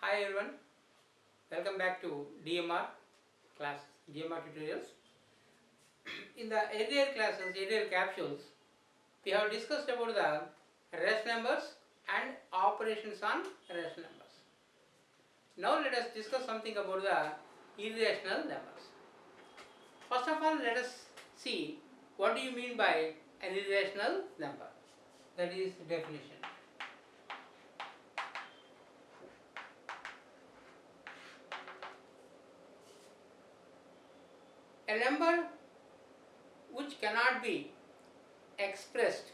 Hi everyone, welcome back to DMR class, DMR tutorials. In the earlier classes, earlier capsules, we have discussed about the rest numbers and operations on rest numbers. Now let us discuss something about the irrational numbers. First of all, let us see what do you mean by an irrational number. That is definition. A number which cannot be expressed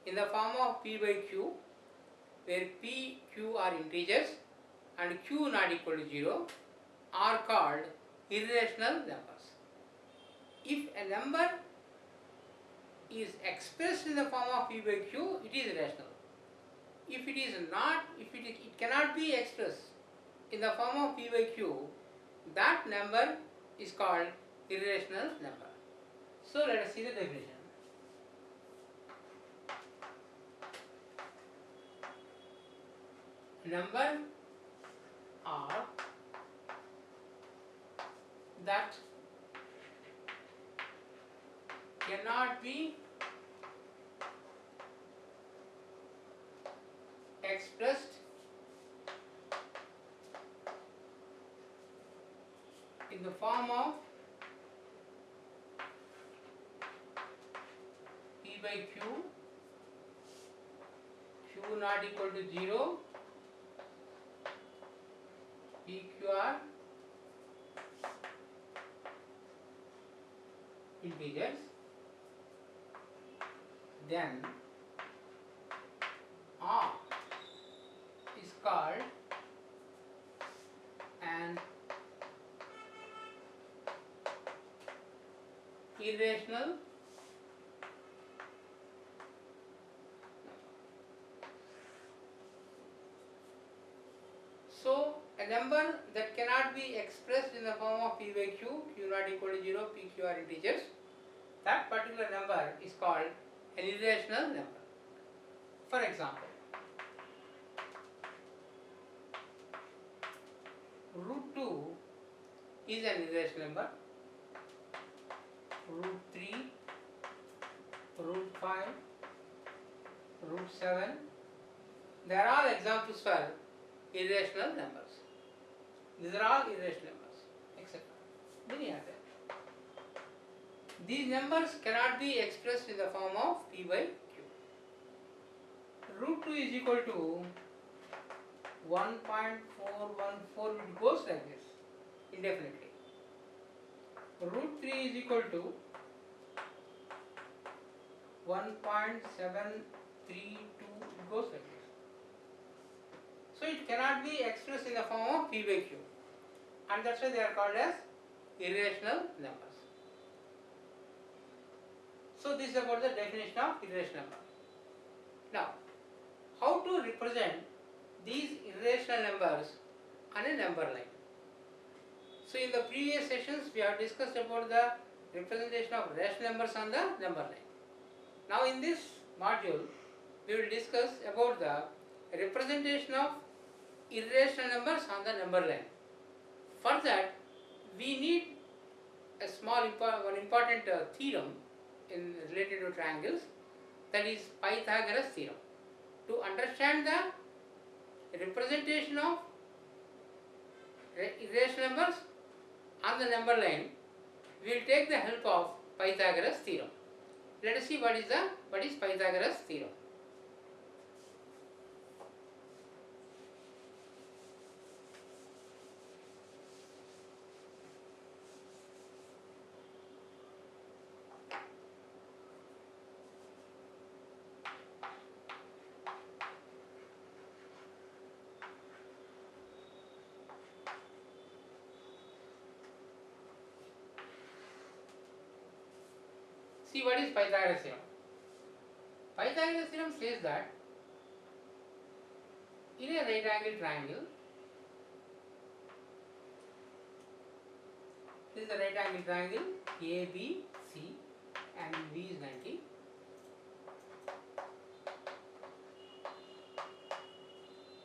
in the form of p by q, where p, q are integers and q not equal to 0, are called irrational numbers. If a number is expressed in the form of p by q, it is rational. If it is not, it cannot be expressed in the form of p by q, that number is called irrational number. So let us see the definition. Number are that cannot be expressed in the form of p by q, q not equal to 0, pqr integers, then R is called an irrational number. So a number that cannot be expressed in the form of p by q, q not equal to 0, pq are integers, that particular number is called an irrational number. For example, root 2 is an irrational number, root 3, root 5, root 7, they are all examples for irrational numbers. These are all irrational numbers, etc. Many are there. These numbers cannot be expressed in the form of p by q. Root 2 is equal to 1.414, it goes like this indefinitely. Root 3 is equal to 1.732, it goes like this. So it cannot be expressed in the form of p by q, and that's why they are called as irrational numbers. So this is about the definition of irrational number. Now, how to represent these irrational numbers on a number line? So in the previous sessions we have discussed about the representation of rational numbers on the number line. Now in this module we will discuss about the representation of irrational numbers on the number line. For that we need a one important theorem related to triangles, that is Pythagoras theorem. To understand the representation of irrational numbers on the number line, we will take the help of Pythagoras theorem. Let us see what is Pythagoras theorem. See what is Pythagoras theorem. Pythagoras theorem says that in a right angle triangle, this is the right angle triangle ABC and B is 90.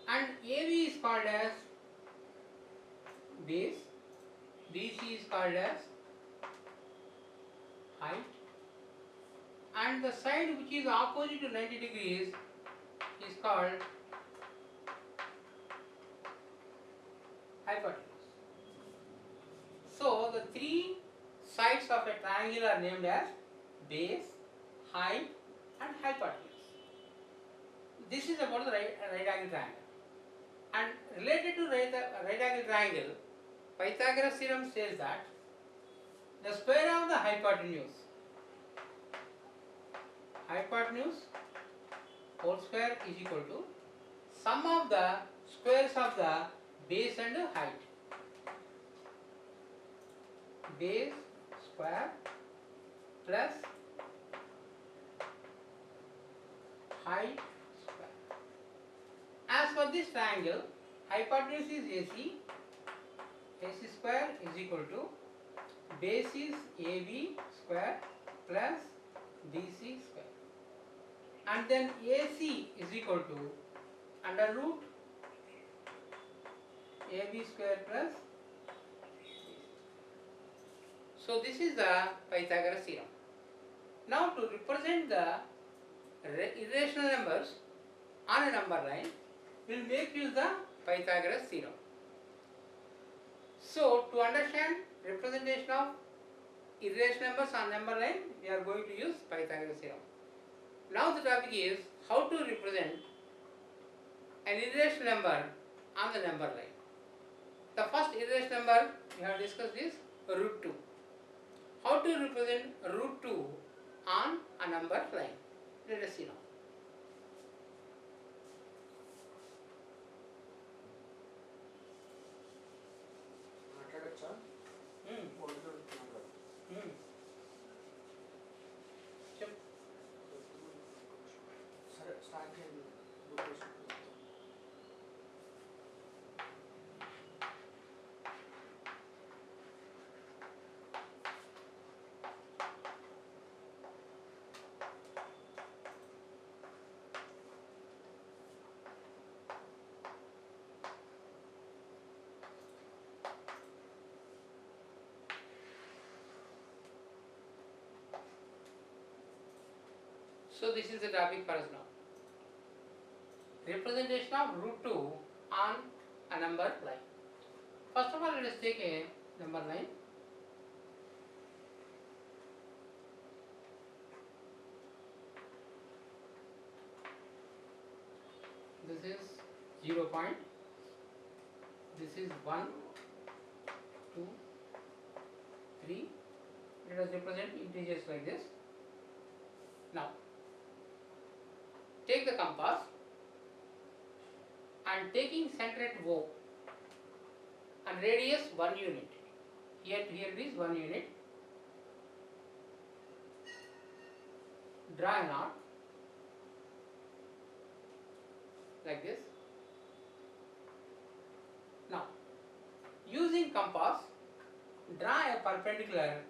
And AB is called as base, BC is called as height, and the side which is opposite to 90 degrees is called hypotenuse. So the three sides of a triangle are named as base, height and hypotenuse. This is about the right angle triangle. And related to right angle triangle, Pythagoras theorem says that the square of the hypotenuse whole square is equal to sum of the squares of the base and height. Base square plus height square. As for this triangle, hypotenuse is AC. AC square is equal to base is AB square plus BC square. And then AC is equal to under root AB square plus. So this is the Pythagoras theorem. Now to represent the irrational numbers on a number line, we will make use the Pythagoras theorem. So to understand representation of irrational numbers on number line, we are going to use Pythagoras theorem. Now the topic is how to represent an irrational number on the number line. The first irrational number we have discussed is root 2. How to represent root 2 on a number line? Let us see now. So this is the topic for us now. Representation of root 2 on a number line. First of all, let us take a number line. This is 0 point. This is 1, 2, 3. Let us represent integers like this. Now, take the compass and taking center at O and radius 1 unit. Here to here it is 1 unit. Draw a knot like this. Now, using compass, draw a perpendicular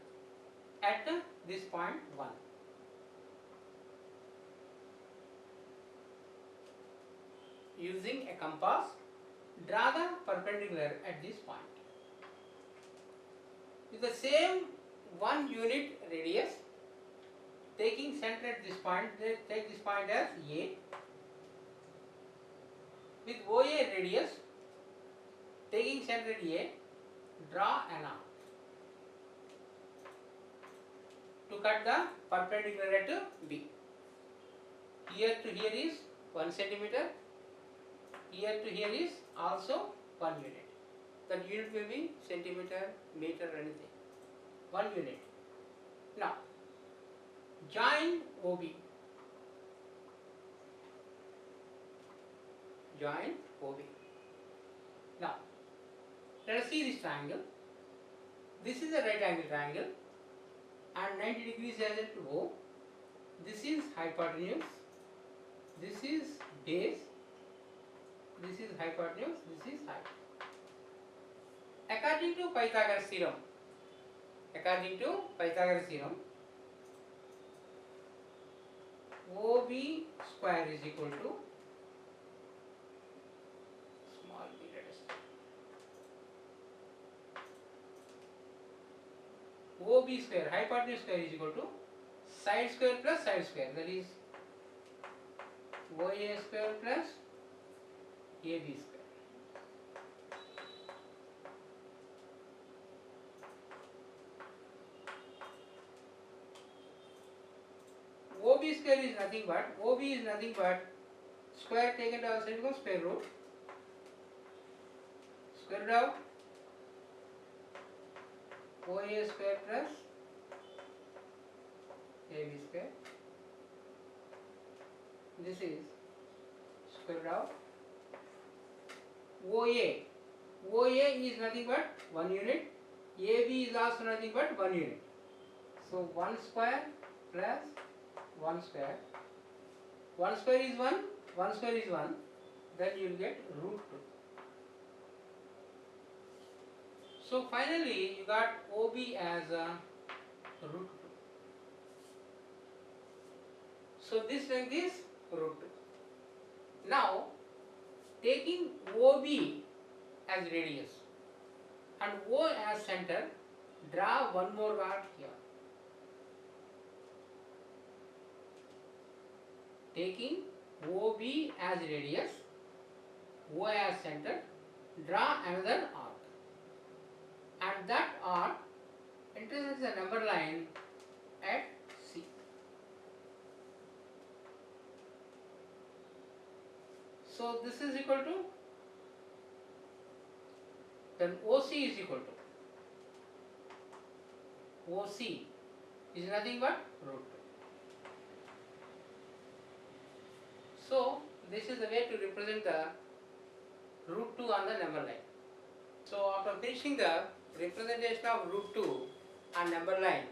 at this point 1. Using a compass, draw the perpendicular at this point. With the same 1 unit radius, taking center at this point, take this point as A. With OA radius, taking center at A, draw an arc to cut the perpendicular at B. Here to here is 1 centimeter. Here to here is also 1 unit. That unit will be centimeter, meter, anything. 1 unit. Now, join OB. Join OB. Now, let us see this triangle. This is a right angle triangle and 90 degrees as at O. This is hypotenuse. This is base. This is hypotenuse, this is height. According to Pythagoras theorem, OB square is equal to small b, let us say, OB square, hypotenuse square is equal to side square plus side square, that is OA square plus AB square. OB square is nothing but, OB is nothing but square taken to the outside becomes square root of OA square plus AB square. This is square root of OA. OA is nothing but 1 unit. AB is also nothing but 1 unit. So 1 square plus 1 square. 1 square is 1, 1 square is 1. Then you will get root 2. So finally you got OB as a root 2. So this length is root 2. Now taking OB as radius and O as center, draw one more arc here. Taking OB as radius, O as center, draw another arc, and that arc intersects the number line at C. So this is equal to, then OC is equal to, OC is nothing but root 2. So this is the way to represent the root 2 on the number line. So after finishing the representation of root 2 on number line,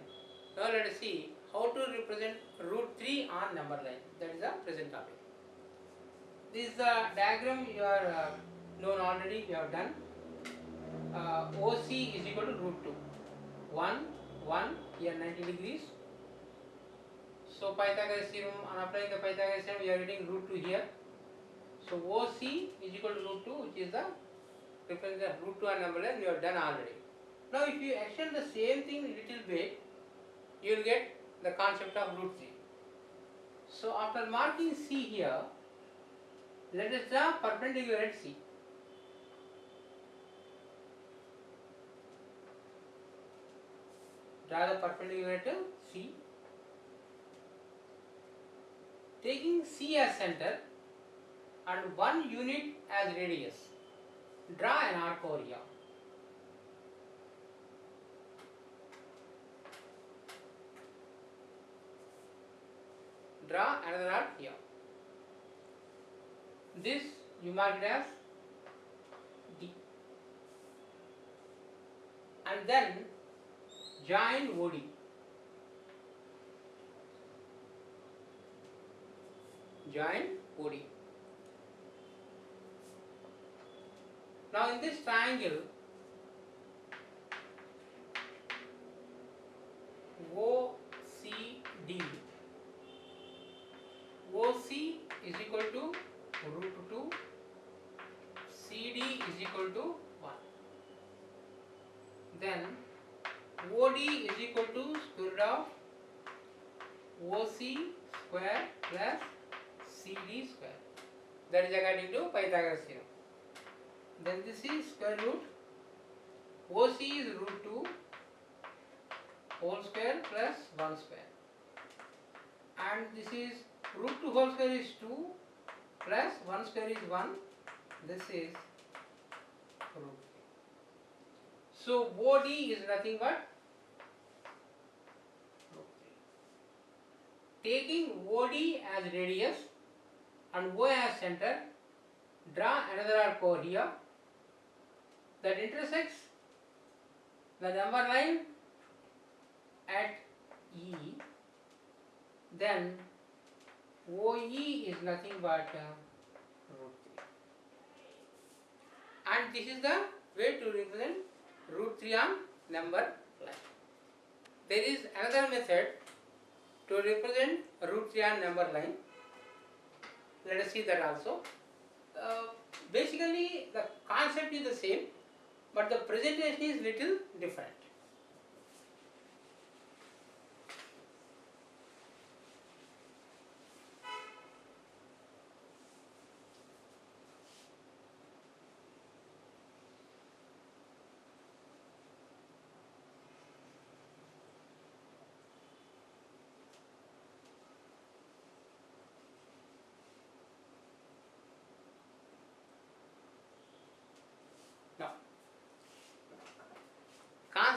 now let us see how to represent root 3 on number line. That is the present topic. This is the diagram you are known already, you have done. OC is equal to root 2. 1, 1, here 90 degrees. So Pythagoras theorem, on applying the Pythagoras theorem, we are getting root 2 here. So OC is equal to root 2, which is the represent the root 2 on number line, you have done already. Now if you extend the same thing little bit, you will get the concept of root 3. So after marking C here, let us draw perpendicular at C. Draw the perpendicular to C. Taking C as center and 1 unit as radius, draw an arc over here. Draw another arc here. This you mark it as D. And then join OD. Join OD. Now in this triangle, OCD, OC is equal to root 2, CD is equal to 1. Then OD is equal to square root of OC square plus CD square. That is according to Pythagoras theorem. Then this is square root, OC is root 2 whole square plus 1 square. And this is root 2 whole square is 2 plus 1 square is 1. This is root 3. So OD is nothing but root 3. Taking OD as radius and O as center, draw another arc over here that intersects the number line at E. Then OE is nothing but root 3. And this is the way to represent root 3 on number line. There is another method to represent root 3 on number line. Let us see that also. Basically the concept is the same, but the presentation is little different.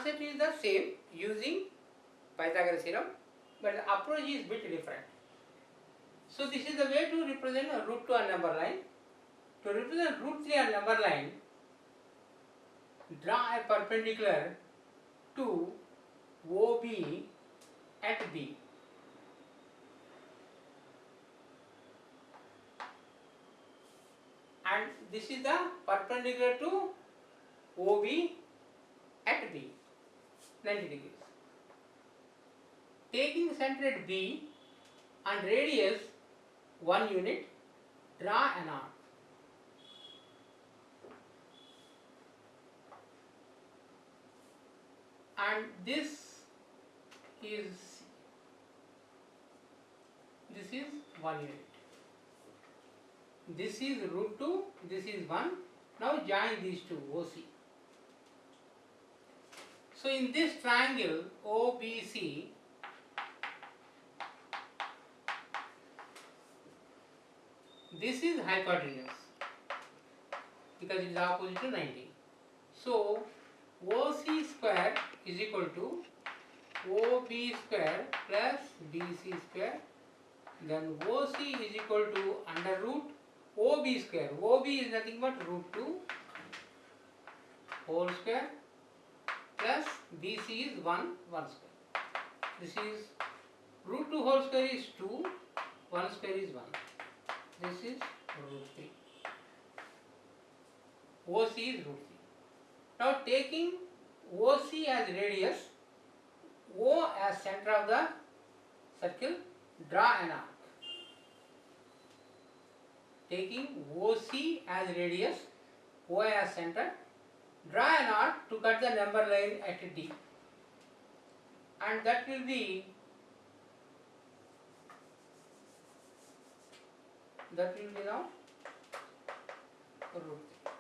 concept is the same using Pythagoras theorem, but the approach is bit different. So this is the way to represent a root 2 on number line. To represent root 3 on number line, draw a perpendicular to OB at B. And this is the perpendicular to OB at B, 90 degrees. Taking center at B and radius 1 unit, draw an arc. And this is 1 unit. This is root 2, this is 1. Now join these two, OC. So in this triangle OBC, this is hypotenuse because it is opposite to 90. So OC square is equal to OB square plus BC square. Then OC is equal to under root OB square. OB is nothing but root 2 whole square plus BC is 1 square. This is root 2 whole square is 2, 1 square is 1. This is root 3. OC is root 3. Now taking OC as radius, O as center of the circle, draw an arc. Taking OC as radius, O as center, draw an arc to cut the number line at D. And that will be now root 3.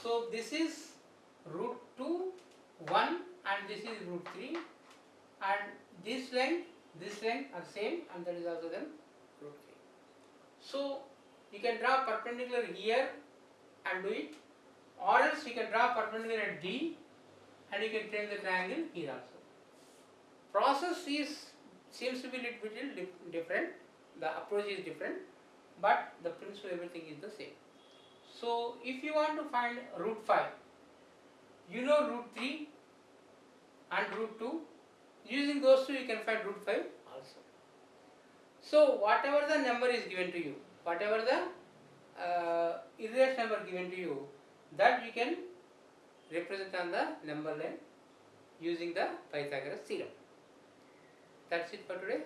So this is root 2, 1 and this is root 3, and this length are same, and that is also then root 3. So you can draw perpendicular here and do it, or else you can draw perpendicular at D and you can trace the triangle here also. Process seems to be little bit different, the approach is different, but the principle, everything is the same. So if you want to find root 5, you know root 3 and root 2, using those two you can find root 5 also. So whatever the number is given to you, whatever the irrational number given to you, that we can represent on the number line using the Pythagoras theorem. That's it for today.